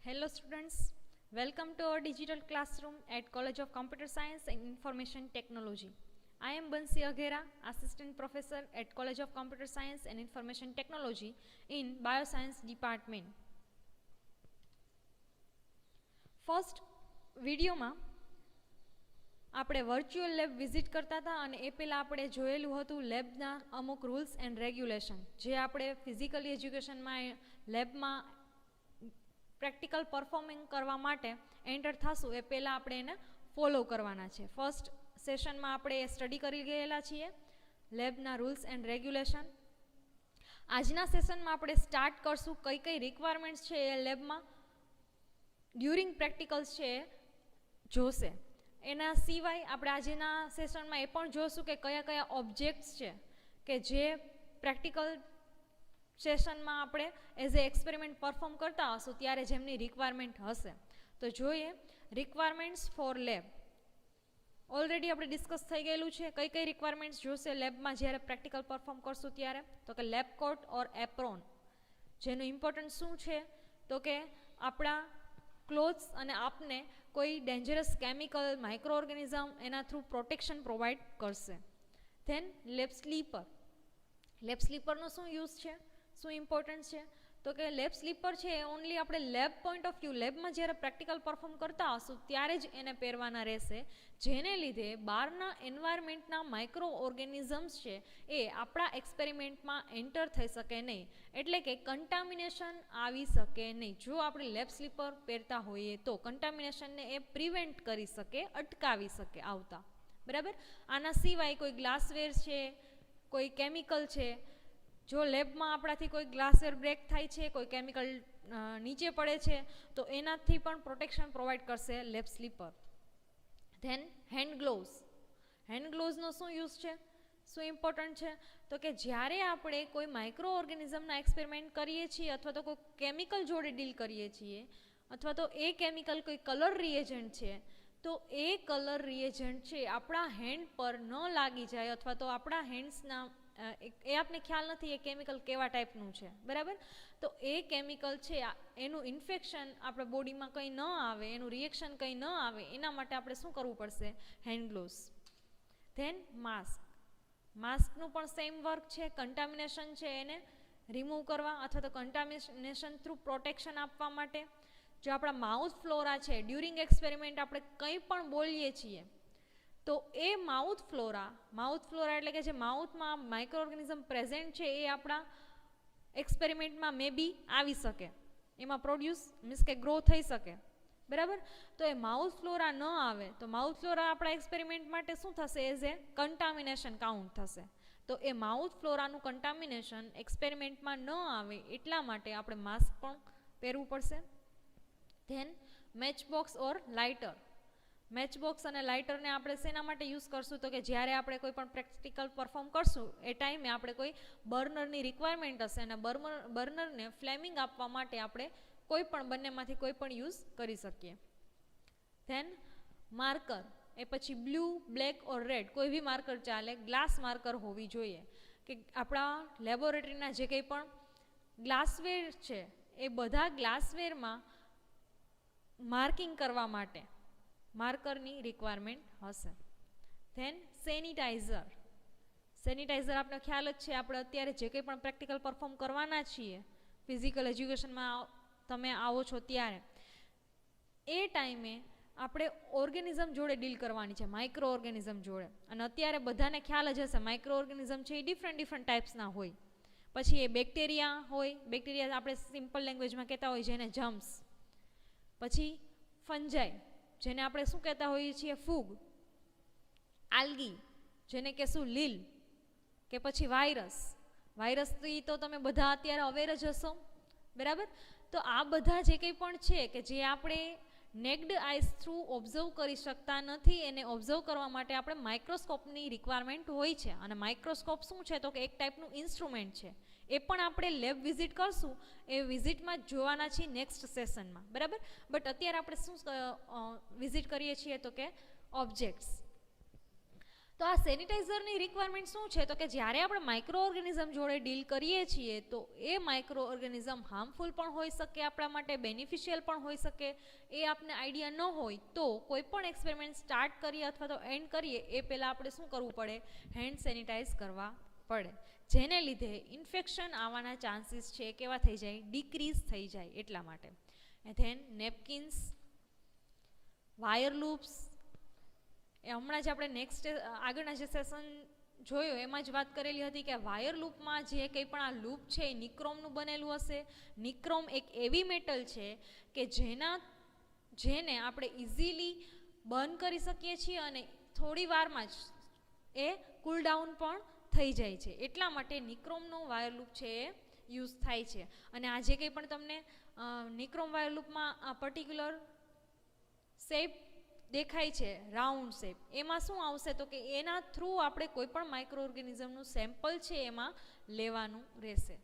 Hello students, welcome to our digital classroom at College of Computer Science and Information Technology. I am Bansi Aghera, Assistant Professor at College of Computer Science and Information Technology in Bioscience Department. First video માં આપણે virtual lab visit કરતા હતા અને એ પહેલાં આપણે જોયેલું હતું લેબના અમુક રૂલ્સ એન્ડ રેગ્યુલેશન જે આપણે ફિઝિકલી એજ્યુકેશનમાં લેબમાં પ્રેક્ટિકલ પરફોર્મિંગ કરવા માટે એન્ટર થશું એ પહેલાં આપણે એને ફોલો કરવાના છે. ફર્સ્ટ સેશનમાં આપણે સ્ટડી કરી ગયેલા છીએ લેબના રૂલ્સ એન્ડ રેગ્યુલેશન. આજના સેશનમાં આપણે સ્ટાર્ટ કરશું કઈ કઈ રિક્વાયરમેન્ટ્સ છે એ લેબમાં ડ્યુરિંગ પ્રેક્ટિકલ્સ છે એ જોશે. એના સિવાય આપણે આજના સેશનમાં એ પણ જોશું કે કયા કયા ઓબ્જેક્ટ્સ છે કે જે પ્રેક્ટિકલ સેશનમાં આપણે એઝ એ એક્સપેરિમેન્ટ પરફોર્મ કરતા હશું ત્યારે જેમની રિક્વાયરમેન્ટ હશે. તો જોઈએ રિક્વાયરમેન્ટ્સ ફોર લેબ. ઓલરેડી આપણે ડિસ્કસ થઈ ગયેલું છે કઈ કઈ રિક્વાયરમેન્ટ્સ જોશે લેબમાં જ્યારે પ્રેક્ટિકલ પરફોર્મ કરશું ત્યારે. તો કે લેબ કોટ ઓર એપ્રોન જેનું ઇમ્પોર્ટન્સ શું છે તો કે આપણા ક્લોથ્સ અને આપને કોઈ ડેન્જરસ કેમિકલ માઇક્રો ઓર્ગેનિઝમ એના થ્રુ પ્રોટેક્શન પ્રોવાઈડ કરશે. Then lab slipper. લેબ સ્લીપરનો શું યુઝ છે, શું ઇમ્પોર્ટન્સ છે તો કે લેબ સ્લીપર છે એ ઓનલી આપણે લેબ પોઈન્ટ ઓફ વ્યૂ લેબમાં જ્યારે પ્રેક્ટિકલ પરફોર્મ કરતા હશું ત્યારે જ એને પહેરવાના રહેશે, જેને લીધે બહારના એન્વાયરમેન્ટના માઇક્રો ઓર્ગેનિઝમ્સ છે એ આપણા એક્સપેરિમેન્ટમાં એન્ટર થઈ શકે નહીં, એટલે કે કન્ટામિનેશન આવી શકે નહીં. જો આપણે લેબ સ્લીપર પહેરતા હોઈએ તો કન્ટામિનેશનને એ પ્રિવેન્ટ કરી શકે, અટકાવી શકે આવતા. બરાબર. આના સિવાય કોઈ ગ્લાસવેર છે, કોઈ કેમિકલ છે, જો લેબમાં આપણાથી કોઈ ગ્લાસવેર બ્રેક થાય છે, કોઈ કેમિકલ નીચે પડે છે તો એનાથી પણ પ્રોટેક્શન પ્રોવાઈડ કરશે lab slipper. Then hand gloves. Hand ગ્લોવ્સનો શું યુઝ છે, શું ઇમ્પોર્ટન્ટ છે તો કે જ્યારે આપણે કોઈ માઇક્રો ઓર્ગેનિઝમના એક્સપેરિમેન્ટ કરીએ છીએ અથવા તો કોઈ કેમિકલ જોડે ડીલ કરીએ છીએ અથવા તો એ કેમિકલ કોઈ કલર રિએજન્ટ છે તો એ કલર રિએજન્ટ છે આપણા હેન્ડ પર ન લાગી જાય અથવા તો આપણા હેન્ડ્સના એ આપને ખ્યાલ નથી એ કેમિકલ કેવા ટાઈપનું છે. બરાબર. તો એ કેમિકલ છે એનું ઇન્ફેક્શન આપણા બોડીમાં કંઈ ન આવે, એનું રિએક્શન કંઈ ન આવે એના માટે આપણે શું કરવું પડશે, હેન્ડ ગ્લોવ્સ. Then mask. માસ્કનું પણ સેમ વર્ક છે, કન્ટામિનેશન છે એને રિમૂવ કરવા અથવા તો કન્ટામિનેશન થ્રુ પ્રોટેક્શન આપવા માટે. જો આપણા માઉથ ફ્લોરા છે ડ્યુરિંગ એક્સપેરિમેન્ટ આપણે કંઈ પણ બોલીએ છીએ તો એ માઉથ ફ્લોરા એટલે કે જે માઉથમાં માઇક્રો ઓર્ગેનિઝમ પ્રેઝન્ટ છે એ આપણા એક્સપેરિમેન્ટમાં મે બી આવી શકે, એમાં પ્રોડ્યુસ મીન્સ કે ગ્રો થઈ શકે. બરાબર. તો એ માઉથ ફ્લોરા ન આવે તો માઉથ ફ્લોરા આપણા એક્સપેરિમેન્ટ માટે શું થશે, એઝ એ કન્ટામિનેશન કાઉન્ટ થશે. તો એ માઉથ ફ્લોરાનું કન્ટામિનેશન એક્સપેરિમેન્ટમાં ન આવે એટલા માટે આપણે માસ્ક પણ પહેરવું પડશે. ધેન મેચબોક્સ ઓર લાઇટર. મેચબોક્સ અને લાઇટરને આપણે શેના માટે યુઝ કરશું તો કે જ્યારે આપણે કોઈ પણ પ્રેક્ટિકલ પરફોર્મ કરશું એ ટાઈમે આપણે કોઈ બર્નરની રિક્વાયરમેન્ટ હશે અને બર્નરને ફ્લેમિંગ આપવા માટે આપણે કોઈ પણ બંનેમાંથી કોઈ પણ યુઝ કરી શકીએ. Than marker. એ પછી બ્લુ, બ્લેક ઓર રેડ કોઈ બી માર્કર ચાલે, ગ્લાસ માર્કર હોવી જોઈએ કે આપણા લેબોરેટરીના જે કંઈ પણ ગ્લાસવેર છે એ બધા ગ્લાસવેરમાં માર્કિંગ કરવા માટે માર્કરની રિક્વાયરમેન્ટ હશે. Then sanitiser. સેનિટાઈઝર આપણને ખ્યાલ જ છે, આપણે અત્યારે જે કંઈ પણ પ્રેક્ટિકલ પરફોર્મ કરવાના છીએ ફિઝિકલ એજ્યુકેશનમાં તમે આવો છો ત્યારે એ ટાઈમે આપણે ઓર્ગેનિઝમ જોડે ડીલ કરવાની છે, માઇક્રો ઓર્ગેનિઝમ જોડે. અને અત્યારે બધાને ખ્યાલ જ હશે માઇક્રો ઓર્ગેનિઝમ છે એ ડિફરન્ટ ટાઈપ્સના હોય. પછી એ બેક્ટેરિયા હોય, બેક્ટેરિયા આપણે સિમ્પલ લેંગ્વેજમાં કહેતા હોય જેને જમ્સ. પછી ફંજાઈ જેને આપણે શું કહેતા હોઈએ છીએ, ફૂગ. આલ્ગી જેને કહેશું લીલ, કે પછી વાયરસથી તો તમે બધા અત્યારે અવેર જ હશો. બરાબર. તો આ બધા જે કંઈ પણ છે કે જે આપણે નેક્ડ આઈસ થ્રુ ઓબ્ઝર્વ કરી શકતા નથી એને ઓબ્ઝર્વ કરવા માટે આપણે માઇક્રોસ્કોપની રિક્વાયરમેન્ટ હોય છે. અને માઇક્રોસ્કોપ શું છે તો કે એક ટાઈપનું ઇન્સ્ટ્રુમેન્ટ છે, એ પણ આપણે લેબ વિઝિટ કરશું એ વિઝિટમાં જોવાના છીએ નેક્સ્ટ સેશનમાં. બરાબર. બટ અત્યારે આપણે શું વિઝિટ કરીએ છીએ તો કે ઓબ્જેક્ટ્સ. તો આ સેનિટાઈઝરની રિક્વાયરમેન્ટ શું છે તો કે જ્યારે આપણે માઇક્રો ઓર્ગેનિઝમ જોડે ડીલ કરીએ છીએ તો એ માઇક્રો ઓર્ગેનિઝમ હાર્મફુલ પણ હોઈ શકે, આપણા માટે બેનિફિશિયલ પણ હોઈ શકે. એ આપને આઈડિયા ન હોય તો કોઈ પણ એક્સપેરિમેન્ટ સ્ટાર્ટ કરીએ અથવા તો એન્ડ કરીએ એ પહેલાં આપણે શું કરવું પડે, હેન્ડ સેનિટાઈઝ કરવા પડે, જેને લીધે ઇન્ફેક્શન આવવાના ચાન્સીસ છે કેવા થઈ જાય, ડિક્રીઝ થઈ જાય એટલા માટે. ધેન નેપકિન્સ, વાયર લૂપ્સ, એ હમણાં જ આપણે નેક્સ્ટ આગળના જે સેશન જોયો એમાં જ વાત કરેલી હતી કે વાયર લૂપમાં જે કંઈ પણ આ લૂપ છે એ નિક્રોમનું બનેલું હશે. નિક્રોમ એક એવી મેટલ છે કે જેને આપણે ઇઝીલી બર્ન કરી શકીએ છીએ અને થોડી વારમાં જ એ કૂલ ડાઉન પણ થઈ જાય છે. એટલા માટે નિક્રોમનો વાયર લૂપ છે એ યુઝ થાય છે. અને આ જે કંઈ પણ તમને નિક્રોમ વાયર લૂપમાં આ પર્ટિક્યુલર શેપ દેખાય છે, રાઉન્ડ શેપ, એમાં શું આવશે તો કે એના થ્રુ આપણે કોઈ પણ માઇક્રો ઓર્ગેનિઝમનું સેમ્પલ છે એમાં લેવાનું રહેશે.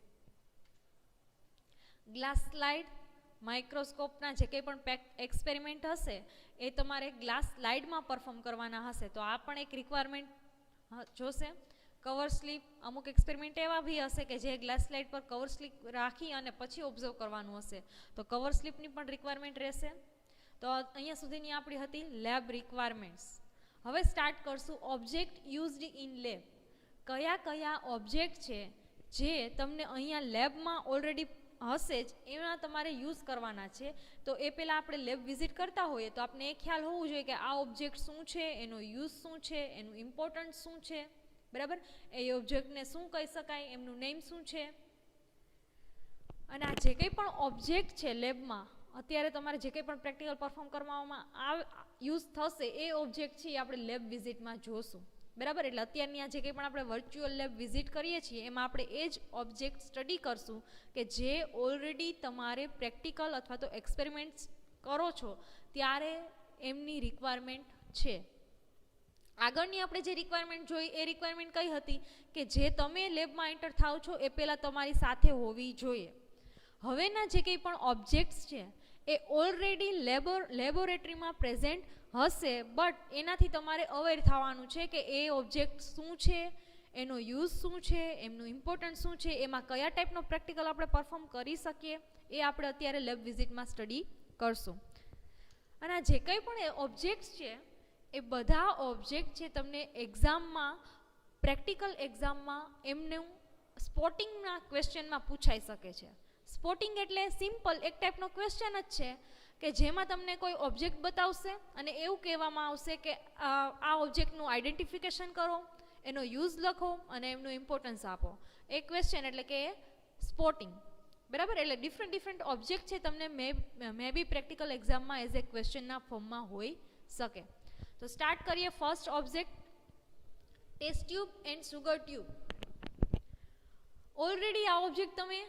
ગ્લાસ સ્લાઇડ, માઇક્રોસ્કોપના જે કંઈ પણ એક્સપેરિમેન્ટ હશે એ તમારે ગ્લાસ સ્લાઇડમાં પરફોર્મ કરવાના હશે, તો આ પણ એક રિક્વાયરમેન્ટ જોશે. કવર સ્લિપ, અમુક એક્સપેરિમેન્ટ એવા બી હશે કે જે ગ્લાસ સ્લાઇડ પર કવર સ્લિપ રાખી અને પછી ઓબ્ઝર્વ કરવાનું હશે, તો કવર સ્લિપની પણ રિક્વાયરમેન્ટ રહેશે. તો અહીંયા સુધીની આપણી હતી લેબ રિક્વાયરમેન્ટ્સ. હવે સ્ટાર્ટ કરશું ઓબ્જેક્ટ યુઝડ ઇન લેબ. કયા કયા ઓબ્જેક્ટ છે જે તમને અહીંયા લેબમાં ઓલરેડી હશે જ એમાં તમારે યુઝ કરવાના છે. તો એ પહેલાં આપણે લેબ વિઝિટ કરતા હોઈએ તો આપણે એ ખ્યાલ હોવું જોઈએ કે આ ઓબ્જેક્ટ શું છે, એનો યુઝ શું છે, એનું ઇમ્પોર્ટન્સ શું છે, બરાબર, એ ઓબ્જેક્ટને શું કહી શકાય, એમનું નેમ શું છે. અને આ જે કંઈ પણ ઓબ્જેક્ટ છે લેબમાં અત્યારે તમારે જે કંઈ પણ પ્રેક્ટિકલ પરફોર્મ કરવામાં યુઝ થશે એ ઓબ્જેક્ટ છે એ આપણે લેબ વિઝિટમાં જોશું, બરાબર. એટલે અત્યારની આ જે કંઈ પણ આપણે વર્ચ્યુઅલ લેબ વિઝિટ કરીએ છીએ એમાં આપણે એ જ ઓબ્જેક્ટ સ્ટડી કરશું કે જે ઓલરેડી તમારે પ્રેક્ટિકલ અથવા તો એક્સપેરિમેન્ટ્સ કરો છો ત્યારે એમની રિક્વાયરમેન્ટ છે. આગળની આપણે જે રિક્વાયરમેન્ટ જોઈ એ રિક્વાયરમેન્ટ કઈ હતી કે જે તમે લેબમાં એન્ટર થાવ છો એ પહેલાં તમારી સાથે હોવી જોઈએ. હવેના જે કંઈ પણ ઓબ્જેક્ટ્સ છે એ ઓલરેડી લેબોરેટરીમાં પ્રેઝન્ટ હશે, બટ એનાથી તમારે અવેર થવાનું છે કે એ ઓબ્જેક્ટ શું છે, એનો યુઝ શું છે, એમનું ઇમ્પોર્ટન્સ શું છે, એમાં કયા ટાઈપનો પ્રેક્ટિકલ આપણે પરફોર્મ કરી શકીએ એ આપણે અત્યારે લેબ વિઝિટમાં સ્ટડી કરશું. અને આ જે કંઈ પણ એ ઓબ્જેક્ટ્સ છે એ બધા ઓબ્જેક્ટ છે તમને એક્ઝામમાં, પ્રેક્ટિકલ એક્ઝામમાં એમનું સ્પોટિંગના ક્વેશ્ચનમાં પૂછાઈ શકે છે. સ્પોટિંગ એટલે સિમ્પલ એક ટાઈપનો ક્વેશ્ચન જ છે કે જેમાં તમને કોઈ ઓબ્જેક્ટ બતાવશે અને એવું કહેવામાં આવશે કે આ ઓબ્જેક્ટનું આઈડેન્ટિફિકેશન કરો, એનો યુઝ લખો અને એમનું ઇમ્પોર્ટન્સ આપો. એ ક્વેશ્ચન એટલે કે સ્પોટિંગ, બરાબર. એટલે ડિફરન્ટ ઓબ્જેક્ટ છે તમને મે બી પ્રેક્ટિકલ એક્ઝામમાં એઝ એ ક્વેશ્ચનના ફોર્મમાં હોઈ શકે. તો સ્ટાર્ટ કરીએ. First object test tube and sugar tube. Already આ ઓબ્જેક્ટ તમે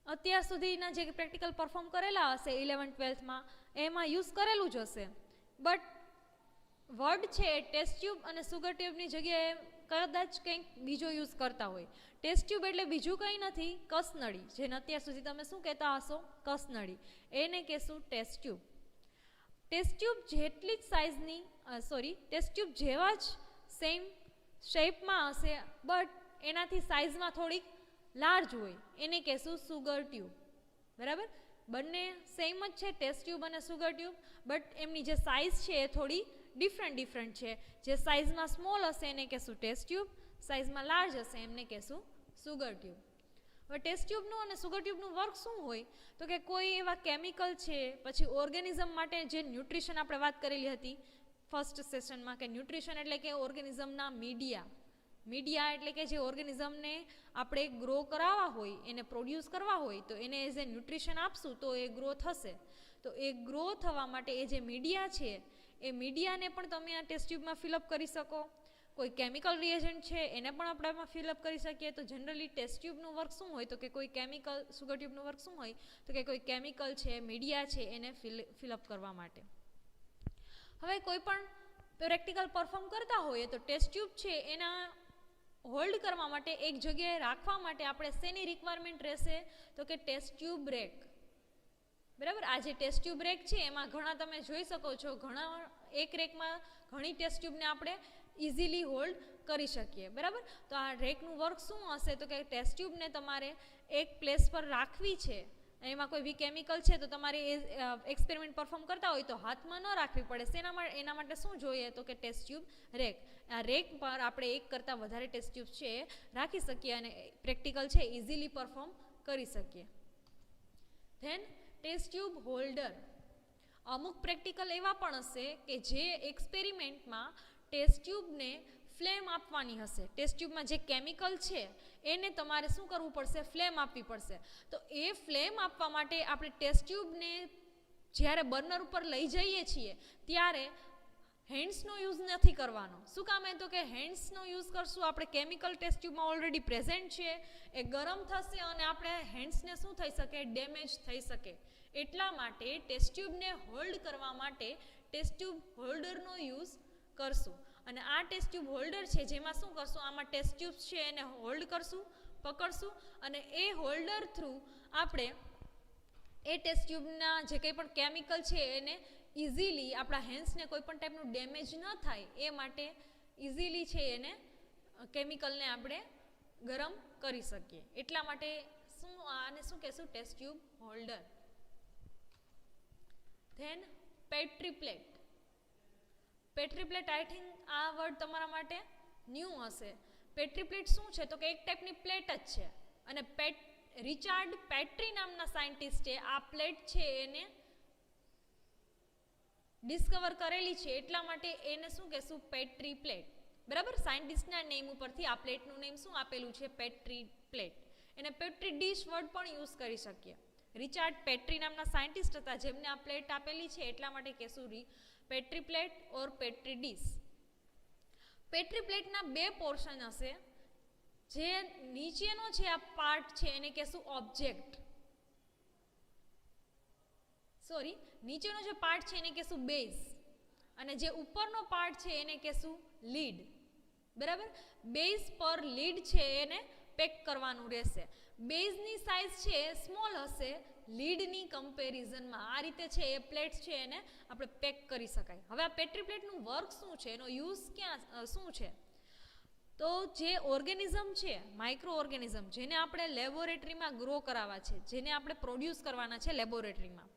અત્યાર સુધીના જે પ્રેક્ટિકલ પરફોર્મ કરેલા હશે 11th-12thમાં એમાં યુઝ કરેલું જ હશે, બટ વર્ડ છે એ ટેસ્ટ ટ્યુબ અને સુગર ટ્યુબની જગ્યાએ કદાચ કંઈક બીજો યુઝ કરતા હોય. ટેસ્ટ ટ્યુબ એટલે બીજું કંઈ નથી, કસનળી, જેને અત્યાર સુધી તમે શું કહેતા હશો, કસનળી, એને કહેશું ટેસ્ટ ટ્યુબ. ટેસ્ટ ટ્યુબ જેટલી જ સાઇઝની ટેસ્ટ ટ્યુબ જેવા જ સેમ શેપમાં હશે બટ એનાથી સાઇઝમાં થોડીક લાર્જ હોય એને કહેશું સુગર ટ્યુબ, બરાબર. બંને સેમ જ છે ટેસ્ટ ટ્યુબ અને સુગર ટ્યુબ, બટ એમની જે સાઇઝ છે એ થોડી ડિફરન્ટ છે. જે સાઇઝમાં સ્મોલ હશે એને કહેશું ટેસ્ટ ટ્યુબ, સાઇઝમાં લાર્જ હશે એમને કહેશું સુગર ટ્યુબ. હવે ટેસ્ટ ટ્યુબનું અને સુગર ટ્યુબનું વર્ક શું હોય તો કે કોઈ એવા કેમિકલ છે, પછી ઓર્ગેનિઝમ માટે જે ન્યુટ્રિશન આપણે વાત કરેલી હતી ફર્સ્ટ સેશનમાં કે ન્યુટ્રિશન એટલે કે ઓર્ગેનિઝમના મીડિયા એટલે કે જે ઓર્ગેનિઝમને આપણે ગ્રો કરાવવા હોય, એને પ્રોડ્યુસ કરવા હોય તો એને એઝ એ ન્યુટ્રિશન આપશું તો એ ગ્રો થશે. તો એ ગ્રો થવા માટે એ જે મીડિયા છે એ મીડિયાને પણ તમે આ ટેસ્ટ ટ્યુબમાં ફિલઅપ કરી શકો. કોઈ કેમિકલ રિએજન્ટ છે એને પણ આપણે એમાં ફિલઅપ કરી શકીએ. તો જનરલી ટેસ્ટ ટ્યુબનું વર્ક શું હોય તો કે કોઈ કેમિકલ, સુગર ટ્યુબનું વર્ક શું હોય તો કે કોઈ કેમિકલ છે, મીડિયા છે એને ફિલઅપ કરવા માટે. હવે કોઈ પણ પ્રેક્ટિકલ પરફોર્મ કરતા હોઈએ તો ટેસ્ટ ટ્યુબ છે એના હોલ્ડ કરવા માટે એક જગ્યાએ રાખવા માટે આપણે શેની રિક્વાયરમેન્ટ રહેશે તો કે ટેસ્ટ ટ્યુબ રેક, બરાબર. આ જે ટેસ્ટ ટ્યુબ રેક છે એમાં ઘણા તમે જોઈ શકો છો, ઘણા એક રેકમાં ઘણી ટેસ્ટ ટ્યુબને આપણે ઇઝીલી હોલ્ડ કરી શકીએ. બરાબર, તો આ રેકનું વર્ક શું હશે તો કે ટેસ્ટ ટ્યુબને તમારે એક પ્લેસ પર રાખવી છે, એમાં કોઈ બી કેમિકલ છે તો તમારે એ એક્સપેરિમેન્ટ પરફોર્મ કરતા હોય તો હાથમાં ન રાખવી પડે. એના માટે શું જોઈએ તો કે ટેસ્ટ ટ્યુબ રેક. આ રેક પર આપણે એક કરતાં વધારે ટેસ્ટ ટ્યુબ છે એ રાખી શકીએ અને પ્રેક્ટિકલ છે ઇઝીલી પરફોર્મ કરી શકીએ. Then test tube holder. અમુક પ્રેક્ટિકલ એવા પણ હશે કે જે એક્સપેરિમેન્ટમાં ટેસ્ટ ટ્યુબને ફ્લેમ આપવાની હશે. ટેસ્ટ ટ્યુબમાં જે કેમિકલ છે એને તમારે શું કરવું પડશે, ફ્લેમ આપવી પડશે. તો એ ફ્લેમ આપવા માટે આપણે ટેસ્ટ ટ્યુબને જ્યારે બર્નર ઉપર લઈ જઈએ છીએ ત્યારે હેન્ડ્સનો યુઝ નથી કરવાનો. શું કામ એ તો કે હેન્ડ્સનો યુઝ કરશું આપણે કેમિકલ ટેસ્ટ ટ્યુબમાં ઓલરેડી પ્રેઝન્ટ છે, એ ગરમ થશે અને આપણે હેન્ડ્સને શું થઈ શકે, ડેમેજ થઈ શકે. એટલા માટે ટેસ્ટ ટ્યુબને હોલ્ડ કરવા માટે ટેસ્ટ ટ્યુબ હોલ્ડરનો યુઝ કરશું. અને આ ટેસ્ટ ટ્યુબ હોલ્ડર છે જેમાં શું કરશું, આમાં ટેસ્ટ ટ્યુબ્સ છે એને હોલ્ડ કરશું, પકડશું અને એ હોલ્ડર થ્રુ આપણે એ ટેસ્ટ ટ્યુબના જે કંઈ પણ કેમિકલ છે એને ઇઝીલી આપણા હેન્ડ્સને કોઈ પણ ટાઈપનું ડેમેજ ન થાય એ માટે ઇઝીલી છે એને કેમિકલને આપણે ગરમ કરી શકીએ. એટલા માટે આને શું કહેશું, test tube holder. Then petri plate. Petri plate I think આ વર્ડ તમારા માટે ન્યૂ હશે. પેટ્રી પ્લેટ શું છે તો કે એક ટાઈપની પ્લેટ જ છે અને રિચાર્ડ પેટ્રી નામના સાયન્ટિસ્ટે આ પ્લેટ છે એને ડિસ્કવર કરેલી છે. એટલા માટે એને શું કહેશું, પેટ્રી પ્લેટ. બરાબર, સાયન્ટિસ્ટના નેમ ઉપરથી આ પ્લેટનું નેમ શું આપેલું છે, પેટ્રી પ્લેટ. એને પેટ્રી ડીશ વર્ડ પણ યુઝ કરી શકીએ. રિચાર્ડ પેટ્રી નામના સાયન્ટિસ્ટ હતા જેમને આ પ્લેટ આપેલી છે એટલા માટે કહેશું પેટ્રી પ્લેટ ઓર પેટ્રી ડીશ. પેટ્રી પ્લેટના બે પોર્શન હશે. જે નીચેનો છે આ પાર્ટ છે એને કહેશું ઓબ્જેક્ટ. નીચેનો જે પાર્ટ છે એને કહેશું બેઝ અને જે ઉપરનો પાર્ટ છે એને કહેશું લીડ. બરાબર, બેઝ પર લીડ છે એને પેક કરવાનું રહેશે. બેઝની સાઇઝ છે સ્મોલ હશે લીડની કમ્પેરિઝનમાં. આ રીતે છે એ પ્લેટ છે એને આપણે પેક કરી શકાય. હવે આ પેટ્રી પ્લેટનું વર્ક શું છે, એનો યુઝ શું છે તો જે ઓર્ગેનિઝમ છે, માઇક્રો ઓર્ગેનિઝમ જેને આપણે લેબોરેટરીમાં ગ્રો કરાવવા છે, જેને આપણે પ્રોડ્યુસ કરવાના છે લેબોરેટરીમાં,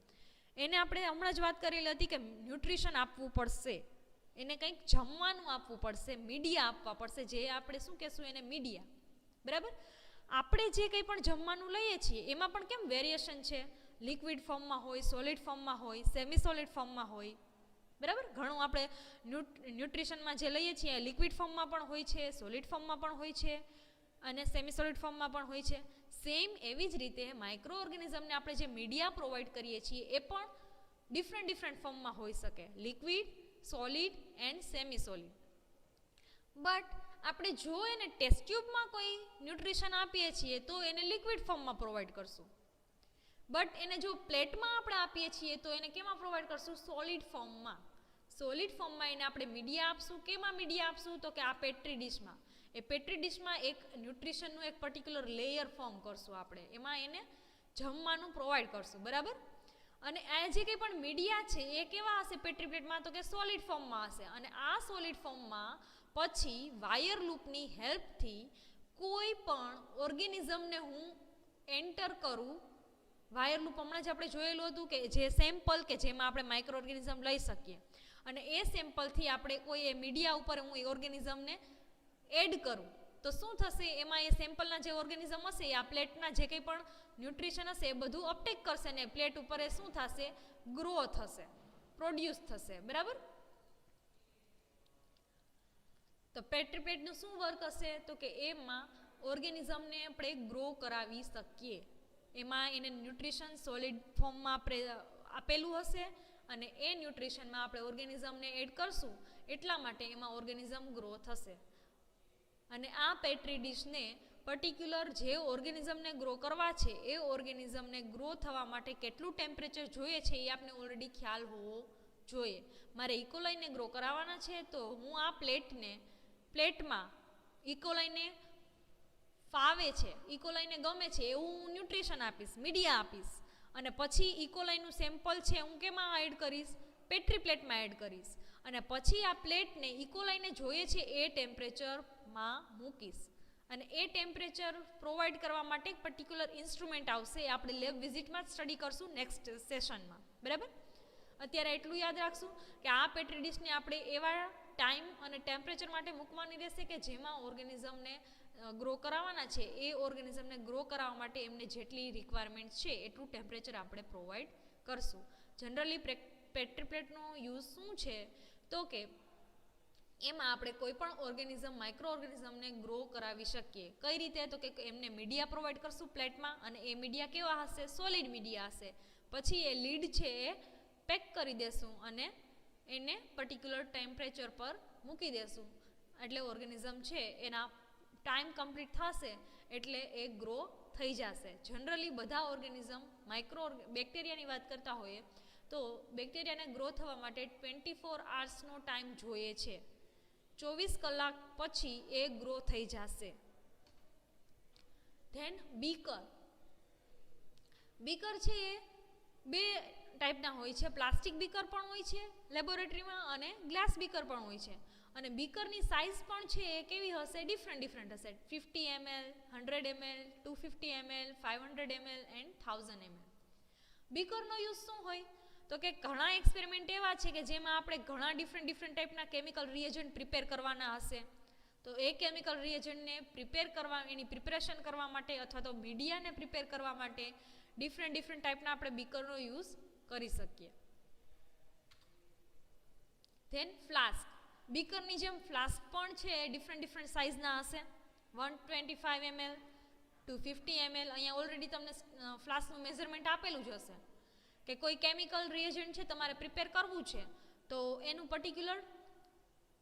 એને આપણે હમણાં જ વાત કરેલી હતી કે ન્યુટ્રિશન આપવું પડશે, એને કંઈક જમવાનું આપવું પડશે, મીડિયા આપવા પડશે, જે આપણે શું કહેશું એને મીડિયા. બરાબર, આપણે જે કંઈ પણ જમવાનું લઈએ છીએ એમાં પણ કેમ વેરિએશન છે, લિક્વિડ ફોર્મમાં હોય, સોલિડ ફોર્મમાં હોય, સેમી સોલિડ ફોર્મમાં હોય. બરાબર, ઘણું આપણે ન્યુટ્રિશનમાં જે લઈએ છીએ લિક્વિડ ફોર્મમાં પણ હોય છે, સોલિડ ફોર્મમાં પણ હોય છે અને સેમી સોલિડ ફોર્મમાં પણ હોય છે. સેમ એવી જ રીતે માઇક્રો ઓર્ગેનિઝમને આપણે જે મીડિયા પ્રોવાઈડ કરીએ છીએ એ પણ ડિફરન્ટ ફોર્મમાં હોઈ શકે, liquid, solid and semi solid. But આપણે જો એને ટેસ્ટ ટ્યુબમાં કોઈ ન્યુટ્રિશન આપીએ છીએ તો એને લિક્વિડ ફોર્મમાં પ્રોવાઈડ કરશું. બટ એને જો પ્લેટમાં આપણે આપીએ છીએ તો એને કેમાં પ્રોવાઈડ કરશું, સોલિડ ફોર્મમાં. સોલિડ ફોર્મમાં એને આપણે મીડિયા આપશું. કેમાં મીડિયા આપશું તો કે આ પેટ્રી ડીશમાં. એ પેટ્રી ડીશમાં એક ન્યુટ્રિશનનું એક પર્ટિક્યુલર લેયર ફોર્મ કરશું આપણે, એમાં એને જમવાનું પ્રોવાઈડ કરશું. બરાબર, અને આ જે કંઈ પણ મીડિયા છે એ કેવા હશે પેટ્રી પ્લેટમાં તો કે સોલિડ ફોર્મમાં હશે. અને આ સોલિડ ફોર્મમાં પછી વાયર લૂપની હેલ્પથી કોઈ પણ ઓર્ગેનિઝમને હું એન્ટર કરું. વાયર લૂપ હમણાં જ આપણે જોયેલું હતું કે જે સેમ્પલ કે જેમાં આપણે માઇક્રો ઓર્ગેનિઝમ લઈ શકીએ અને એ સેમ્પલથી આપણે કોઈ એ મીડિયા ઉપર હું એ ઓર્ગેનિઝમને એડ કરું તો શું થશે, એમાં એ સેમ્પલના જે ઓર્ગેનિઝમ હશે એ આ પ્લેટના જે કંઈ પણ ન્યુટ્રિશન હશે એ બધું અપટેક કરશે ને પ્લેટ ઉપર એ શું થશે, ગ્રો થશે, પ્રોડ્યુસ થશે. બરાબર, તો પેટ્રી પ્લેટનું શું વર્ક હશે તો કે એમાં ઓર્ગેનિઝમને આપણે ગ્રો કરાવી શકીએ. એમાં એને ન્યુટ્રિશન સોલિડ ફોર્મમાં આપણે આપેલું હશે અને એ ન્યુટ્રિશનમાં આપણે ઓર્ગેનિઝમને એડ કરશું એટલા માટે એમાં ઓર્ગેનિઝમ ગ્રો થશે. અને આ પેટ્રી ડીશને પર્ટિક્યુલર જે ઓર્ગેનિઝમને ગ્રો કરવા છે એ ઓર્ગેનિઝમને ગ્રો થવા માટે કેટલું ટેમ્પરેચર જોઈએ છે એ આપણે ઓલરેડી ખ્યાલ હોવો જોઈએ. મારે ઇકોલાઈને ગ્રો કરાવવાના છે તો હું આ પ્લેટમાં ઇકોલાઈને ફાવે છે, ઇકોલાઈને ગમે છે એવું હું ન્યુટ્રિશન આપીશ, મીડિયા આપીશ અને પછી ઇકોલાઈનું સેમ્પલ છે હું કેમાં એડ કરીશ, પેટ્રી પ્લેટમાં એડ કરીશ અને પછી આ પ્લેટને ઇકોલાઈને જોઈએ છે એ ટેમ્પરેચરમાં મૂકીશ અને એ ટેમ્પરેચર પ્રોવાઈડ કરવા માટે એક પર્ટિક્યુલર ઇન્સ્ટ્રુમેન્ટ આવશે, એ આપણે લેબ વિઝિટમાં જ સ્ટડી કરશું નેક્સ્ટ સેશનમાં, બરાબર. અત્યારે એટલું યાદ રાખશું કે આ પેટ્રી ડીશને આપણે એવા ટાઈમ અને ટેમ્પરેચર માટે મૂકવાની રહેશે કે જેમાં ઓર્ગેનિઝમને ગ્રો કરાવવાના છે, એ ઓર્ગેનિઝમને ગ્રો કરાવવા માટે એમને જેટલી રિક્વાયરમેન્ટ છે એટલું ટેમ્પરેચર આપણે પ્રોવાઈડ કરશું. જનરલી પેટ્રી પ્લેટનો યુઝ શું છે તો કે એમાં આપણે કોઈ પણ ઓર્ગેનિઝમ માઇક્રો ઓર્ગેનિઝમને ગ્રો કરાવી શકીએ. કઈ રીતે? તો કે એમને મીડિયા પ્રોવાઈડ કરશું પ્લેટમાં અને એ મીડિયા કેવા હશે? સોલિડ મીડિયા હશે. પછી એ લીડ છે એ પેક કરી દેશું અને એને પર્ટિક્યુલર ટેમ્પરેચર પર મૂકી દેશું એટલે ઓર્ગેનિઝમ છે એના ટાઈમ કમ્પ્લીટ થશે એટલે એ ગ્રો થઈ જશે. જનરલી બધા ઓર્ગેનિઝમ બેક્ટેરિયાની વાત કરતા હોઈએ તો બેક્ટેરિયાને ગ્રો થવા માટે 24 hours ટાઈમ જોઈએ છે. 24 કલાક પછી એ ગ્રો થઈ જશે. ધેન બીકર છે એ બે ટાઈપના હોય છે. પ્લાસ્ટિક બીકર પણ હોય છે લેબોરેટરીમાં અને ગ્લાસ બીકર પણ હોય છે. અને બીકરની સાઇઝ પણ છે એ કેવી હશે? ડિફરન્ટ હશે. 50 ml, 100 ml, 250 ml, 500 ml and 1000 ml. બીકરનો યુઝ શું હોય? તો કે ઘણા એક્સપેરિમેન્ટ એવા છે કે જેમાં આપણે ઘણા ડિફરન્ટ ટાઈપના કેમિકલ રિએજન્ટ પ્રિપેર કરવાના હશે. તો એ કેમિકલ રિએજન્ટને એની પ્રિપેરેશન કરવા માટે અથવા તો મીડિયાને પ્રિપેર કરવા માટે ડિફરન્ટ ટાઈપના આપણે બીકરનો યુઝ કરી શકીએ. Than flask. બીકરની જેમ ફ્લાસ્ક પણ છે ડિફરન્ટ સાઇઝના હશે. 125 ml, 250 ml. અહીંયા ઓલરેડી તમને ફ્લાસ્કનું મેઝરમેન્ટ આપેલું જ હશે કે કોઈ કેમિકલ રિએજન્ટ છે તમારે પ્રિપેર કરવું છે તો એનું પર્ટિક્યુલર